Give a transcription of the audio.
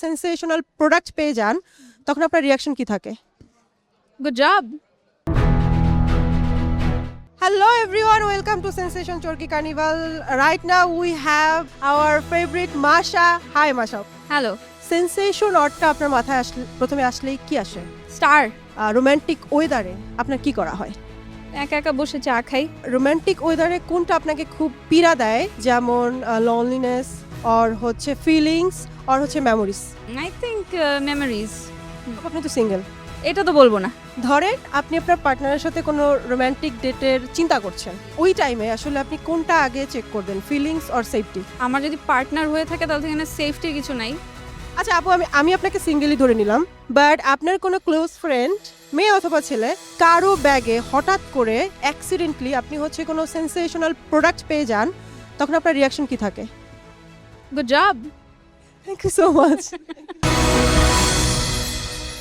Sensational product পেয়ে যান তখন আপনার রিয়াকশন কি থাকে? Good job. Hello everyone, welcome to Sensation Chorki Carnival. Right now we have our favorite Masha. Hi Masha. Hello. Sensation অর্থটা আপনার মাথায় প্রথমে আসলেই কি আসে? Star. রোমান্টিক ওয়েদারে আপনার কি করা হয়? একা একা বসে চা খাই। রোমান্টিক ওয়েদারে কোনটা আপনাকে খুব পীড়া দেয়, যেমন লনলিনেস অর হচ্ছে ফিলিংস অর হচ্ছে মেমোরিজ? I think memories. আপনি তো সিঙ্গেল, এটা তো বলবো না। ধরেন আপনি আপনার পার্টনারের সাথে কোনো রোমান্টিক ডেটের চিন্তা করছেন, ওই টাইমে আসলে আপনি কোনটা আগে চেক করবেন, ফিলিংস অর সেফটি? আমার যদি পার্টনার হয়ে থাকে তাহলে এখানে সেফটির কিছু নাই। আচ্ছা আপু, আমি আপনাকে সিঙ্গেলই ধরে নিলাম, বাট আপনার কোনো ক্লোজ ফ্রেন্ড, মেয়ে অথবা ছেলে, কারো ব্যাগে হঠাৎ করে অ্যাক্সিডেন্টলি আপনি হচ্ছে কোনো সেন্সেশনাল প্রোডাক্ট পেয়ে যান, তখন আপনার রিয়াকশন কি থাকে? Good job. Thank you so much.